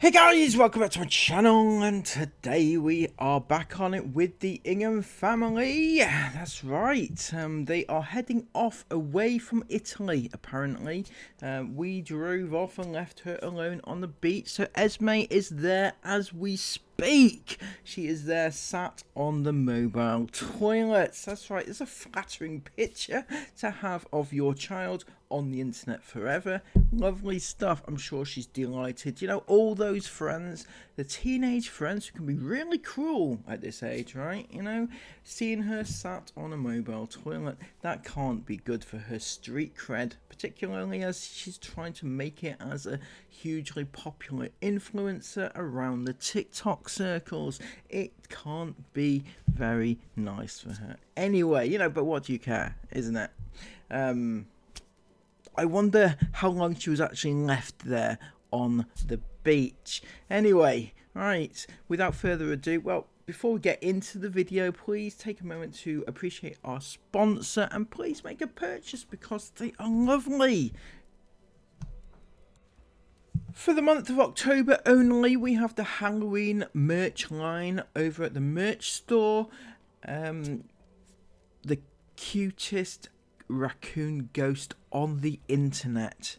Hey guys, welcome back to my channel, and today we are back on it with the Ingham family. That's right, they are heading off away from Italy, apparently. We drove off and left her alone on the beach, so Esme is there as we speak. She is there sat on the mobile toilets. That's right, it's a flattering picture to have of your child on the internet forever. Lovely stuff. I'm sure she's delighted. You know, all those friends, the teenage friends who can be really cruel at this age, right? You know, seeing her sat on a mobile toilet, that can't be good for her street cred, particularly as she's trying to make it as a hugely popular influencer around the TikTok circles. It can't be very nice for her. Anyway, you know, but what do you care, isn't it? I wonder how long she was actually left there on the beach. Anyway, right, without further ado, well, before we get into the video, please take a moment to appreciate our sponsor and please make a purchase because they are lovely. For the month of October only, we have the Halloween merch line over at the merch store. The cutest raccoon ghost on the internet.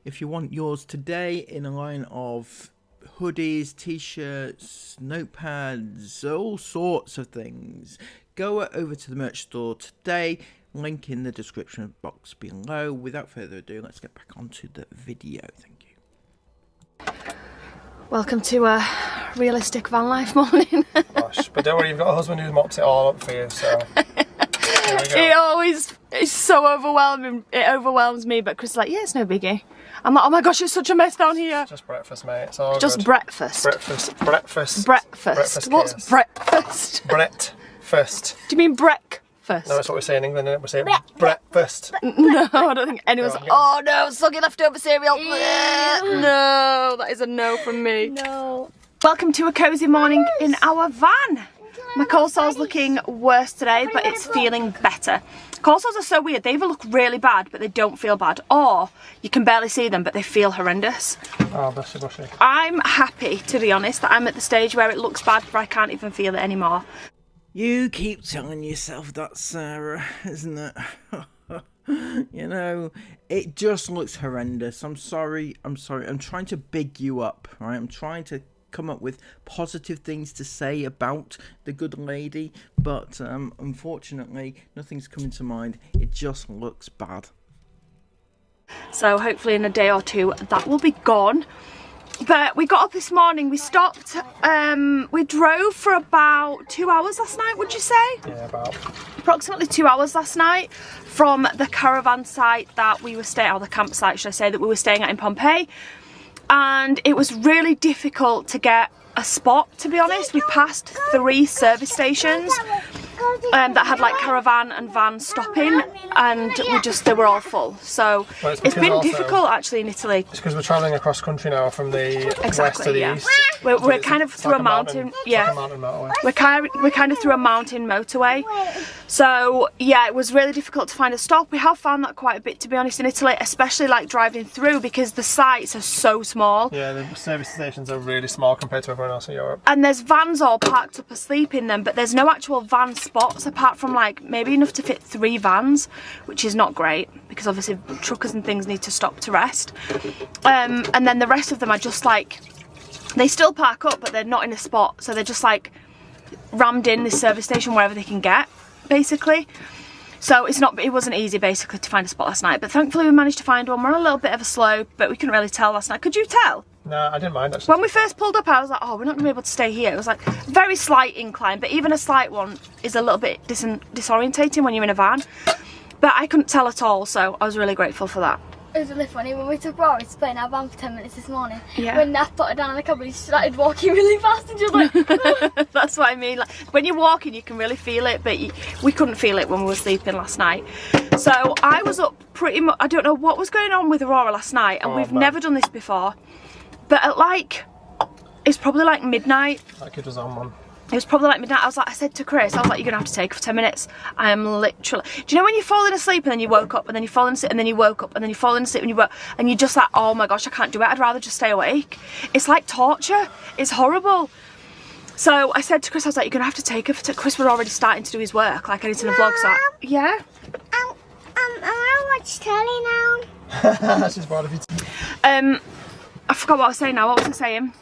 If you want yours today in a line of hoodies, t-shirts, notepads, all sorts of things, go over to the merch store today. Link in the description box below. Without further ado, let's get back onto the video. Thank you. Welcome to a realistic van life morning. Gosh, but don't worry, you've got a husband who mops it all up for you, so it always is so overwhelming. It overwhelms me, but Chris is like, yeah, it's no biggie. I'm like, oh my gosh, it's such a mess down here. Just breakfast, mate. It's all just good. Breakfast. Breakfast. What's Chaos. breakfast? Breakfast. Do you mean breakfast? No, that's what we say in England, isn't it? We say breakfast. No, I don't think anyone's like, oh no, soggy leftover cereal. No, that is a no from me. No. Welcome to a cosy morning in our van. My cold sore's looking worse today, but it's feeling better. Cold sores are so weird. They either look really bad, but they don't feel bad, or you can barely see them, but they feel horrendous. Oh, bushy, bushy. I'm happy, to be honest, that I'm at the stage where it looks bad, but I can't even feel it anymore. You keep telling yourself that, Sarah, isn't it? You know, it just looks horrendous. I'm sorry. I'm trying to big you up, right? I'm trying to come up with positive things to say about the good lady, but unfortunately nothing's coming to mind. It just looks bad. So hopefully in a day or two that will be gone. But we got up this morning, we stopped, we drove for about 2 hours last night, would you say? Yeah, about. Approximately 2 hours last night from the caravan site that we were staying, or the campsite should I say, that we were staying at in Pompeii. And it was really difficult to get a spot, to be honest. We passed 3 service stations that had like caravan and van stopping, and they were all full. So it's been difficult actually in Italy. It's because we're travelling across country now from the west to the east. We're kind of through a mountain, yeah. We're kind of through a mountain motorway. So yeah, it was really difficult to find a stop. We have found that quite a bit, to be honest, in Italy, especially like driving through, because the sites are so small. Yeah, the service stations are really small compared to everyone else in Europe. And there's vans all parked up asleep in them, but there's no actual van spots apart from like maybe enough to fit 3 vans, which is not great because obviously truckers and things need to stop to rest. And then the rest of them are just like, they still park up, but they're not in a spot, so they're just like rammed in this service station wherever they can get, basically. So it wasn't easy basically to find a spot last night, but thankfully we managed to find one. We're on a little bit of a slope, but we couldn't really tell last night. Could you tell? No, I didn't mind actually. When we first pulled up, I was like, oh, we're not going to be able to stay here. It was like a very slight incline, but even a slight one is a little bit disorientating when you're in a van. But I couldn't tell at all, so I was really grateful for that. It was really funny when we took Rory to play in our van for 10 minutes this morning. Yeah. When Nath put her down on the cupboard, she started walking really fast and just like... That's what I mean. Like, when you're walking, you can really feel it, but we couldn't feel it when we were sleeping last night. So I was up pretty much... I don't know what was going on with Aurora last night, and we've never done this before. But at like... It's probably like midnight. That kid was on one. It was probably like midnight. I said to Chris, I was like, you're gonna have to take her for 10 minutes. I am literally, do you know when you're falling asleep and then you woke up and then you're falling asleep and then you woke up and then you're falling asleep and you woke, and you're just like, oh my gosh, I can't do it. I'd rather just stay awake. It's like torture. It's horrible. So I said to Chris, I was like, you're gonna have to take her for Chris was already starting to do his work, like editing a vlog, so yeah. I wanna watch telly now. She's proud of you. I forgot what I was saying now. What was I saying?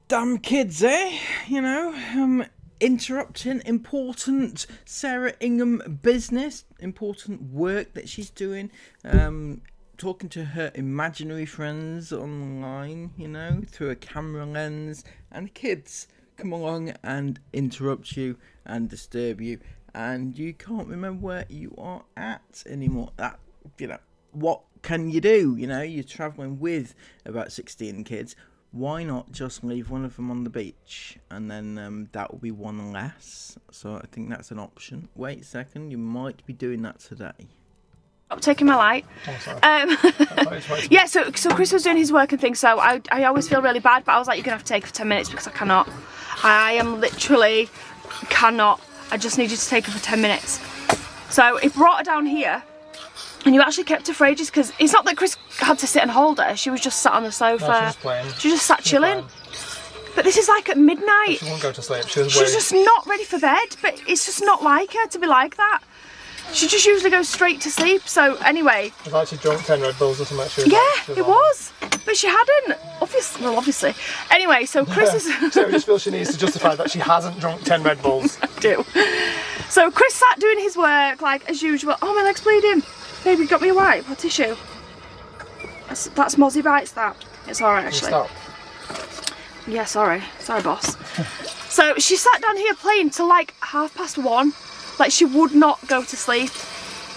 Damn kids, eh? You know, interrupting important Sarah Ingham business, important work that she's doing, talking to her imaginary friends online, you know, through a camera lens, and kids come along and interrupt you and disturb you, and you can't remember where you are at anymore. That, you know, what can you do? You know, you're travelling with about 16 kids. Why not just leave one of them on the beach, and then that will be one less. So I think that's an option. Wait a second, you might be doing that today. I'm taking my light. Oh, sorry. Yeah, so Chris was doing his work and things, so I always feel really bad, but I was like, you're gonna have to take it for 10 minutes because I cannot. I am literally cannot. I just need you to take her for 10 minutes. So he brought her down here. And you actually kept her for ages, because it's not that Chris had to sit and hold her, she was just sat on the sofa. No, she was playing. She just sat chilling. But this is like at midnight. She won't go to sleep. She's just not ready for bed, but it's just not like her to be like that. She just usually goes straight to sleep, so anyway. It's like she drunk 10 Red Bulls or something. Yeah, it was. But she hadn't. Obviously. Anyway, so Chris is... So we just feel she needs to justify that she hasn't drunk 10 Red Bulls. I do. So Chris sat doing his work, like as usual. Oh, my leg's bleeding. Baby, got me a wipe or tissue? That's Mozzie Bites, that. It's alright, actually. Stop. Yeah, sorry. Sorry, boss. So she sat down here playing till like 1:30. Like she would not go to sleep.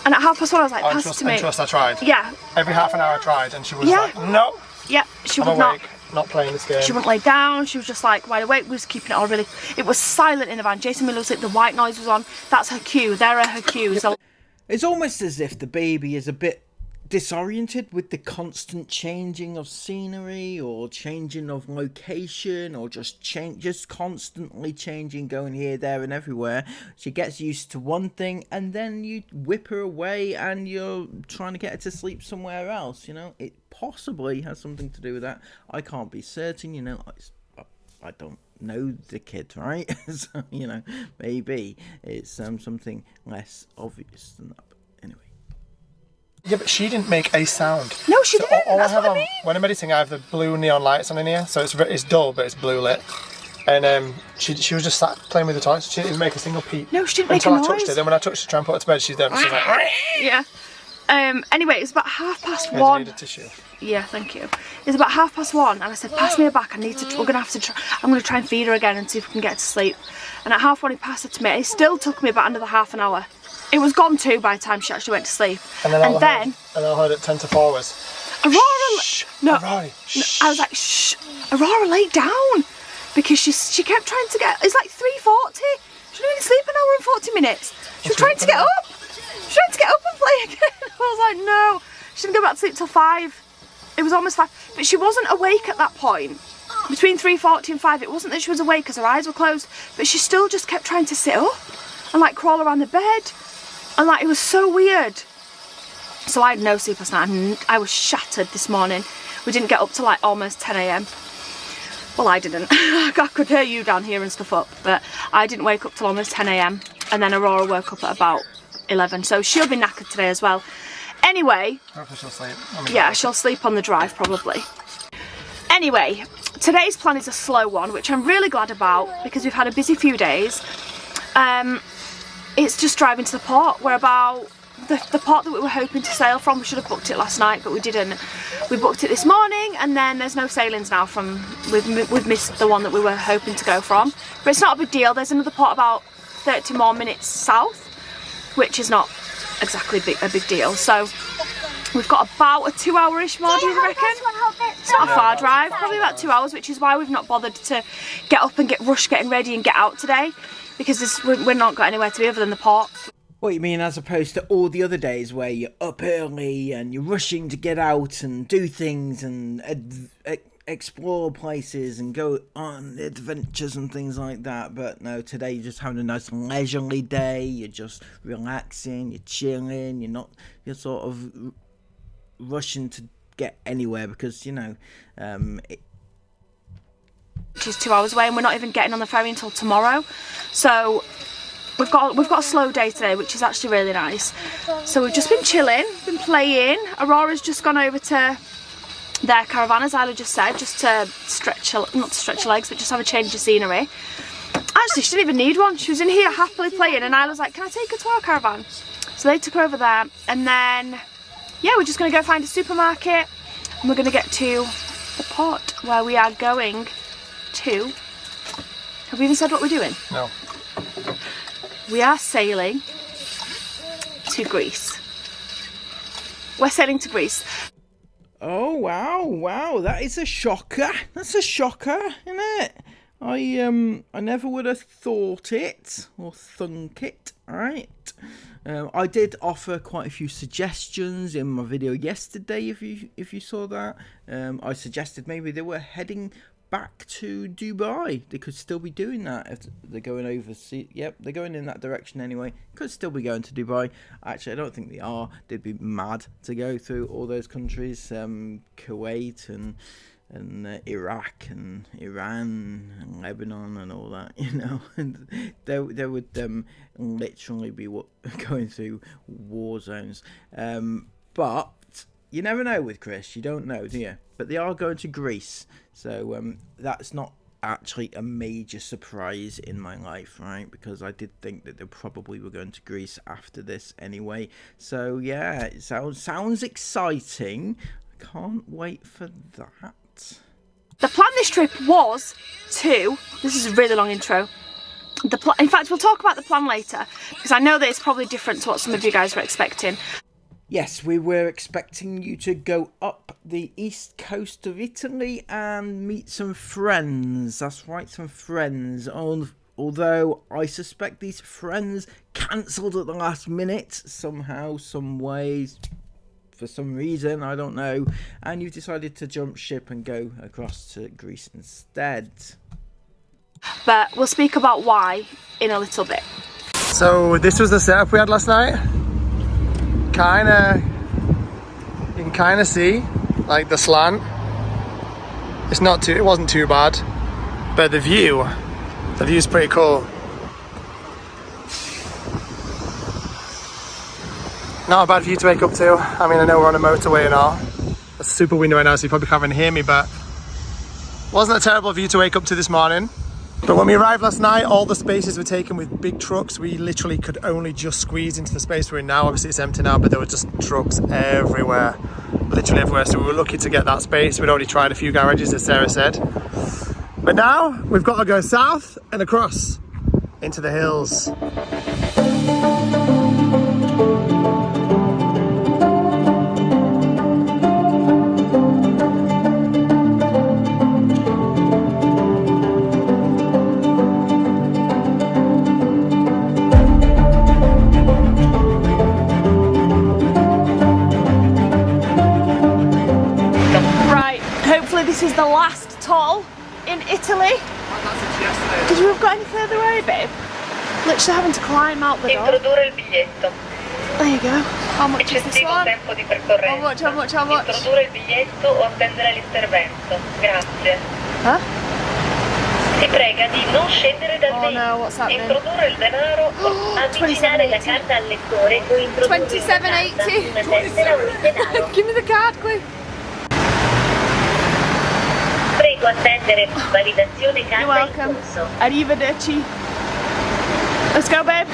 And at 1:30 I was like, pass it to me. Trust, I tried. Yeah. Every half an hour I tried and she was like, no. Yeah, she I'm would awake, not playing this game. She wouldn't lay down, she was just like wide awake. We was keeping it all really... It was silent in the van. Jason Miller was like, the white noise was on. That's her cue. There are her cues. So It's almost as if the baby is a bit disoriented with the constant changing of scenery or changing of location, or just constantly changing, going here, there and everywhere. She gets used to one thing and then you whip her away and you're trying to get her to sleep somewhere else. You know, it possibly has something to do with that. I can't be certain, you know. I don't know the kid, right? So, you know, maybe it's something less obvious than that. But anyway. Yeah, but she didn't make a sound. No, she didn't. That's what I mean. When I'm editing, I have the blue neon lights on in here, so it's dull, but it's blue lit. And she was just sat playing with the toys. She didn't even make a single peep. No, she didn't make a until noise. I touched her. Then when I touched her to try and put her to bed, she's like, yeah. Anyway, it's about 1:30. I need a tissue. Yeah, thank you. It's about 1:30, and I said, pass me her back. We're gonna have to try. I'm gonna try and feed her again and see if we can get her to sleep. And at 1:30, he passed her to me. It still took me about another half an hour. It was gone too by the time she actually went to sleep. And then I heard at 10 to 4 was, Aurora. Shh, No, Aurora, shh. I was like, shh, Aurora, lay down, because she kept trying to get. It's like 3:40. She didn't even sleep an hour and 40 minutes. She was trying to get up. She tried to get up and play again. I was like, no. She didn't go back to sleep till 5. It was almost 5. But she wasn't awake at that point. Between 3:40 and 5, it wasn't that she was awake because her eyes were closed, but she still just kept trying to sit up and like crawl around the bed. And like, it was so weird. So I had no sleep last night. I was shattered this morning. We didn't get up till like almost 10 AM. Well, I didn't. I could hear you down here and stuff up, but I didn't wake up till almost 10 AM. And then Aurora woke up at about 11. So she'll be knackered today as well. Anyway. Hopefully she'll sleep. Yeah, she'll sleep on the drive probably. Anyway, today's plan is a slow one, which I'm really glad about because we've had a busy few days. It's just driving to the port. We're about the port that we were hoping to sail from. We should have booked it last night, but we didn't. We booked it this morning, and then there's no sailings now from. We've missed the one that we were hoping to go from. But it's not a big deal. There's another port about 30 more minutes south, which is not exactly a big deal. So we've got about a 2-hour-ish more, do you reckon? It's not a far drive, probably about 2 hours, which is why we've not bothered to get up and rush getting ready and get out today, because we're not got anywhere to be other than the port. What you mean, as opposed to all the other days where you're up early and you're rushing to get out and do things and explore places and go on adventures and things like that. But no, today you're just having a nice leisurely day. You're just relaxing, you're chilling, you're sort of rushing to get anywhere because, you know, which is 2 hours away, and we're not even getting on the ferry until tomorrow. So we've got a slow day today, which is actually really nice. So we've just been chilling, been playing. Aurora's just gone over to their caravan, as Isla just said, just to not to stretch her legs, but just have a change of scenery. Actually, she didn't even need one. She was in here happily playing, and Isla's like, can I take her to our caravan? So they took her over there, and then, yeah, we're just going to go find a supermarket, and we're going to get to the port where we are going to. Have we even said what we're doing? No. We are sailing to Greece. We're sailing to Greece. Oh wow, that is a shocker. That's a shocker, isn't it? I never would have thought it or thunk it, right? I did offer quite a few suggestions in my video yesterday. If you saw that, I suggested maybe they were heading back to Dubai. They could still be doing that if they're going overseas. Yep, they're going in that direction anyway. Could still be going to Dubai. Actually, I don't think they are. They'd be mad to go through all those countries, Kuwait and Iraq and Iran and Lebanon and all that, you know. And they would literally be going through war zones. But you never know with Chris. You don't know, do you? But they are going to Greece, so that's not actually a major surprise in my life, right? Because I did think that they probably were going to Greece after this anyway. So yeah, it sounds exciting. I can't wait for that. The plan this trip was to, this is a really long intro. In fact, we'll talk about the plan later, because I know that it's probably different to what some of you guys were expecting. Yes, we were expecting you to go up the east coast of Italy and meet some friends. That's right, some friends. Although I suspect these friends cancelled at the last minute somehow, some ways, for some reason, I don't know. And you've decided to jump ship and go across to Greece instead. But we'll speak about why in a little bit. So this was the setup we had last night. You can kind of see like the slant. It wasn't too bad, but the view's pretty cool. Not a bad view to wake up to. I mean, I know we're on a motorway and all. It's a super window right now, so you probably can't even hear me, but wasn't a terrible view to wake up to this morning. But when we arrived last night, all the spaces were taken with big trucks. We literally could only just squeeze into the space we're in now. Obviously it's empty now, but there were just trucks everywhere, literally everywhere. So we were lucky to get that space. We'd already tried a few garages, as Sarah said. But now we've got to go south and across into the hills. This is the last toll in Italy. Did you have got any further away, babe? Literally having to climb out the door. Introdurre il biglietto. There you go. How much is this one? Tempo di percorrenza. How much? Introdurre il biglietto o attendere l'intervento. Grazie. Huh? Si prega di non scendere dal veicolo. No, what's happening? Introdurre il denaro o avvicinare la carta al lettore o introdurre $27.80. una tessera o il denaro. Give me the card, quick. Prego attendere validazione carta You're welcome. in corso. Arrivederci. Let's go, babe.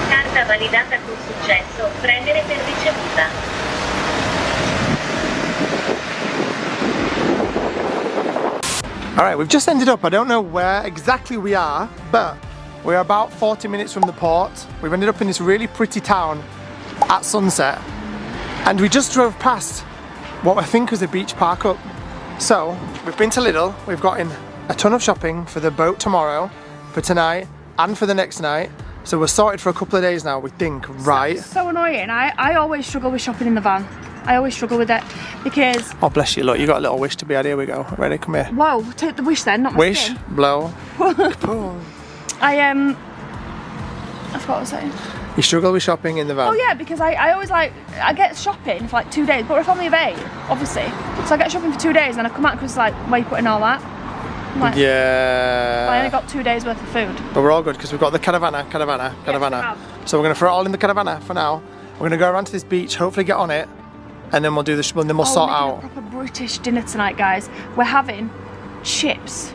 Carta validata con successo. Prendere per ricevuta. Alright, we've just ended up, I don't know where exactly we are, but we're about 40 minutes from the port. We've ended up in this really pretty town at sunset, and we just drove past what I think was a beach park up. So, we've been to Lidl, we've gotten a ton of shopping for the boat tomorrow, for tonight, and for the next night. So we're sorted for a couple of days now, we think, right? So annoying. I always struggle with shopping in the van. I always struggle with it because... Oh, bless you, look, you got a little wish to be had. Here we go. Ready, come here. Whoa, take the wish then, not my Wish, skin. blow. I forgot what I was saying. You struggle with shopping in the van? Oh yeah, because I always like, I get shopping for like 2 days, but we're a family of 8, obviously. So I get shopping for 2 days and I come out because like, where you putting all that? I'm like, yeah. I only got 2 days worth of food. But we're all good because we've got the caravana. So we're going to throw it all in the caravana for now. We're going to go around to this beach, hopefully get on it, and then we'll do the, and then we'll sort out. A proper British dinner tonight, guys. We're having chips,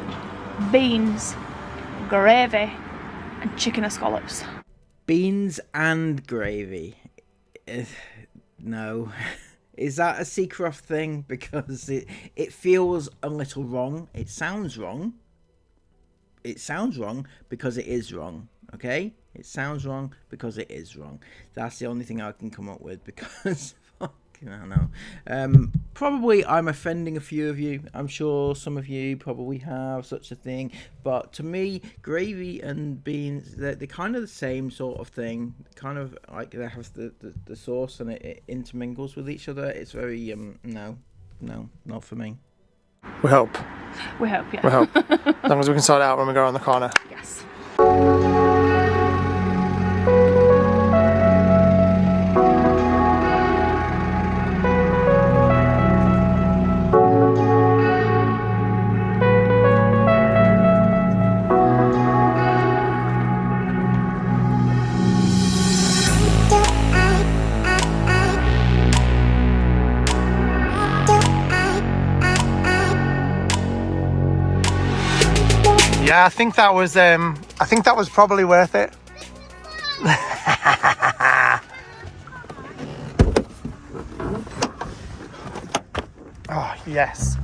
beans, gravy, and chicken scallops. Beans and gravy. No. Is that a Seacroft thing? Because it feels a little wrong. It sounds wrong. It sounds wrong because it is wrong. Okay? It sounds wrong because it is wrong. That's the only thing I can come up with because... I don't know. Probably I'm offending a few of you. I'm sure some of you probably have such a thing. But to me, gravy and beans, they're kind of the same sort of thing. Kind of like they have the sauce and it intermingles with each other. It's very, no, not for me. We hope. We hope, yeah. We hope. As long as we can sort it out when we go around the corner. Yes. Yeah, I think that was probably worth it. Oh, yes.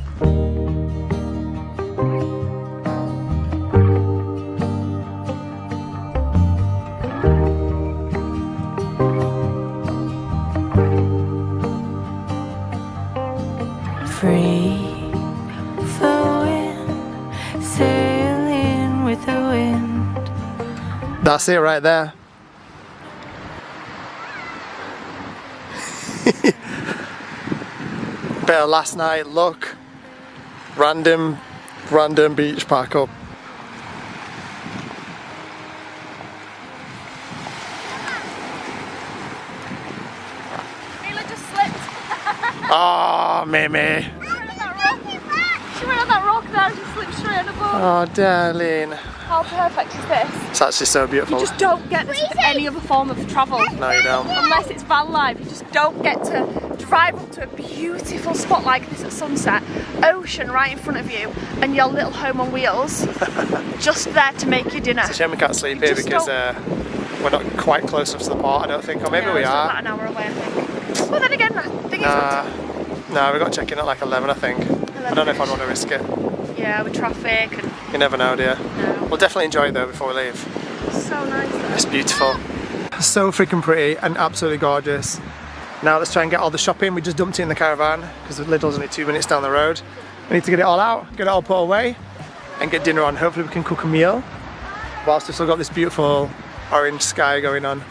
Free flowing, sailing with the wind. That's it right there. Bit of last night look. Random beach pack up. Mila just slipped. Oh, Mimi. She went on that rock there and just slipped straight on the boat. Oh, darling. How perfect is this? It's actually so beautiful. You just don't get this with any other form of travel. No, you don't. Unless it's van life, you just don't get to drive up to a beautiful spot like this at sunset, ocean right in front of you, and your little home on wheels just there to make your dinner. It's a shame we can't sleep here because we're not quite close enough to the port, I don't think, or maybe we It's are. about an hour away, I think. Well, then again, I think No, we've got to check in at like 11, I think. I don't know if I'd want to risk it. yeah, with traffic and You never know, dear. no. We'll definitely enjoy it though before we leave. So nice though. It's beautiful. So freaking pretty and absolutely gorgeous. Now let's try and get all the shopping. We just dumped it in the caravan because Lidl's only 2 minutes down the road. We need to get it all out, get it all put away and get dinner on. Hopefully we can cook a meal whilst we've still got this beautiful orange sky going on.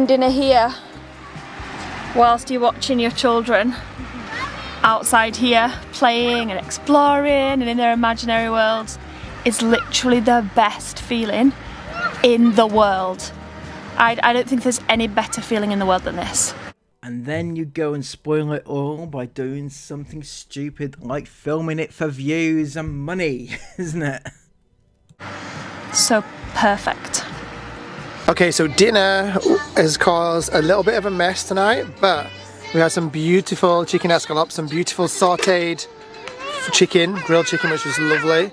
Dinner here whilst you're watching your children outside here playing and exploring and in their imaginary worlds is literally the best feeling in the world. I don't think there's any better feeling in the world than this. And then you go and spoil it all by doing something stupid like filming it for views and money, isn't it? So perfect. Okay, so dinner has caused a little bit of a mess tonight, but we had some beautiful chicken escalopes, some beautiful sauteed chicken, grilled chicken, which was lovely.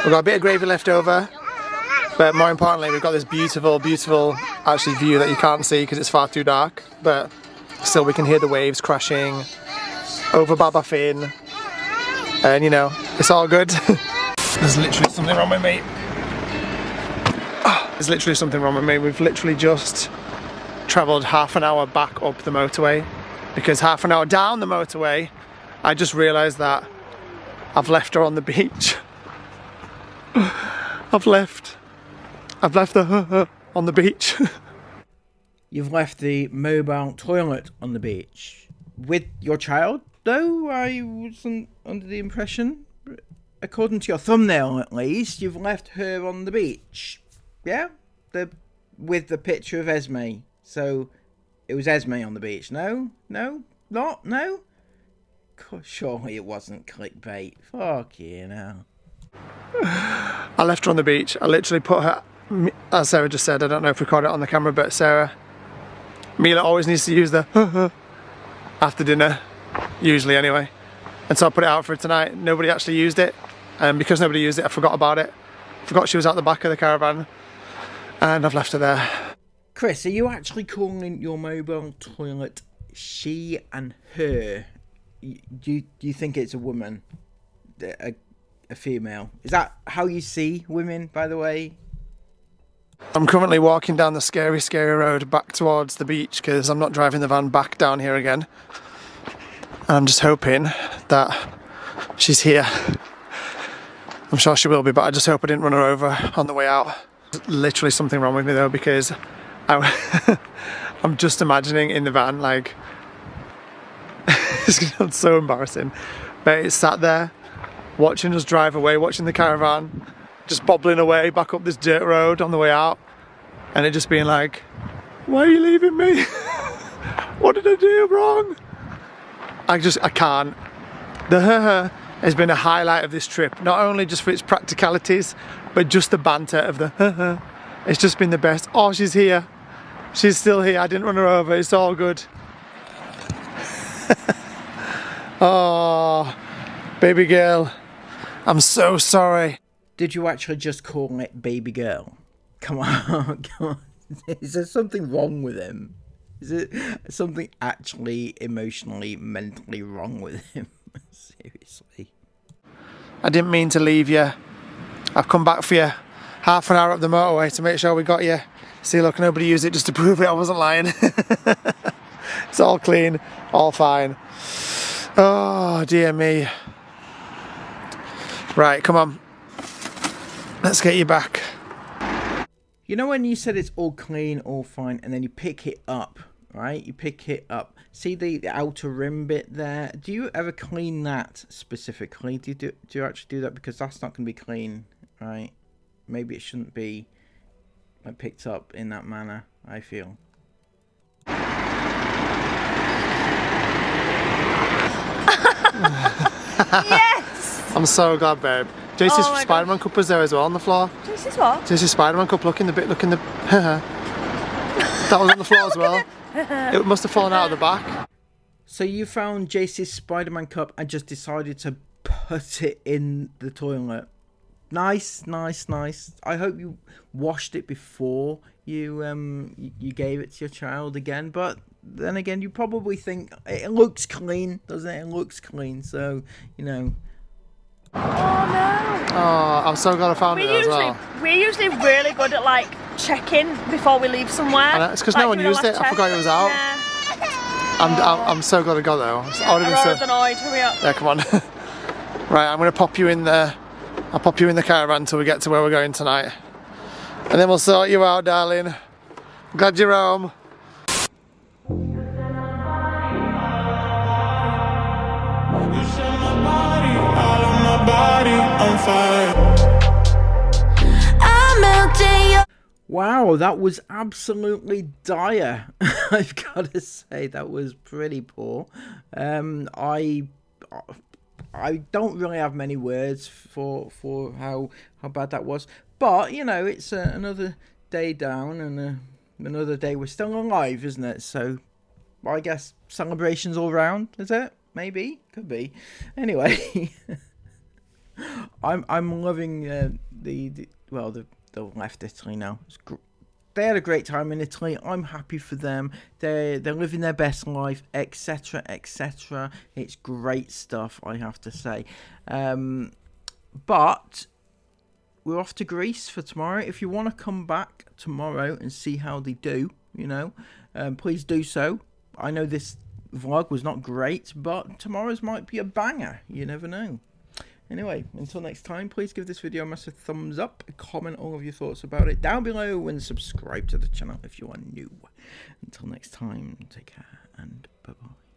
We've got a bit of gravy left over, but more importantly, we've got this beautiful, beautiful actually view that you can't see because it's far too dark, but still we can hear the waves crashing over Baba Fin, and you know, it's all good. There's literally something wrong with me. There's literally something wrong with me. We've literally just travelled half an hour back up the motorway because half an hour down the motorway I just realised that I've left her on the beach. I've left the on the beach. You've left the mobile toilet on the beach. With your child, though? I wasn't under the impression. According to your thumbnail, at least, you've left her on the beach. Yeah? With the picture of Esme. So, it was Esme on the beach. No? No? Not? No? Surely it wasn't clickbait. Fuck you now. I left her on the beach. I literally put her, as Sarah just said, I don't know if we caught it on the camera, but Sarah, Mila always needs to use the after dinner, usually anyway. And so I put it out for her tonight. Nobody actually used it. And because nobody used it, I forgot about it. Forgot she was out the back of the caravan. And I've left her there. Chris, are you actually calling your mobile toilet she and her? Do you think it's a woman? A female? Is that how you see women, by the way? I'm currently walking down the scary road back towards the beach because I'm not driving the van back down here again. And I'm just hoping that she's here. I'm sure she will be, but I just hope I didn't run her over on the way out. Literally something wrong with me though, because I'm just imagining in the van, like, it's gonna sound so embarrassing, but it's sat there watching us drive away, watching the caravan just bobbling away back up this dirt road on the way out, and it just being like, why are you leaving me? What did I do wrong? I can't. The has been a highlight of this trip, not only just for its practicalities, but just the banter of the It's just been the best. Oh, she's here. She's still here. I didn't run her over. It's all good. Oh, baby girl. I'm so sorry. Did you actually just call it baby girl? Come on, come on. Is there something wrong with him? Is it something actually emotionally, mentally wrong with him? Seriously. I didn't mean to leave you. I've come back for you. Half an hour up the motorway to make sure we got you. See, look, nobody used it just to prove it. I wasn't lying. It's all clean, all fine. Oh, dear me. Right, come on. Let's get you back. You know when you said it's all clean, all fine, and then you pick it up, right? You pick it up. See the outer rim bit there? Do you ever clean that specifically? Do you actually do that? Because that's not going to be clean, right? Maybe it shouldn't be like picked up in that manner, I feel. Yes! I'm so glad, babe. JC's Spider-Man cup was there as well on the floor. JC's what? JC's Spider-Man cup, look in the that was on the floor as well. It must have fallen out of the back. So you found JC's Spider-Man cup and just decided to put it in the toilet. Nice, nice, nice. I hope you washed it before you gave it to your child again. But then again, you probably think it looks clean, doesn't it? It looks clean, so you know. Oh no! Oh, I'm so glad I found it as well. We're usually really good at like checking before we leave somewhere. It's because no one used it. I forgot it was out. Yeah. I'm so glad I got there. I would have been so annoyed. Hurry up. Yeah, come on. Right, I'm gonna pop you in there. I'll pop you in the caravan till we get to where we're going tonight. And then we'll sort you out, darling. Glad you're home. Wow, that was absolutely dire. I've got to say, that was pretty poor. I don't really have many words for how bad that was. But, you know, it's another day down and another day we're still alive, isn't it? So I guess celebrations all round, is it? Maybe, could be. Anyway, I'm loving the left Italy now. They had a great time in Italy. I'm happy for them. They're living their best life, etc., etc. It's great stuff, I have to say. But we're off to Greece for tomorrow. If you want to come back tomorrow and see how they do, you know, please do so. I know this vlog was not great, but tomorrow's might be a banger. You never know. Anyway, until next time, please give this video a massive thumbs up, comment all of your thoughts about it down below, and subscribe to the channel if you are new. Until next time, take care and bye-bye.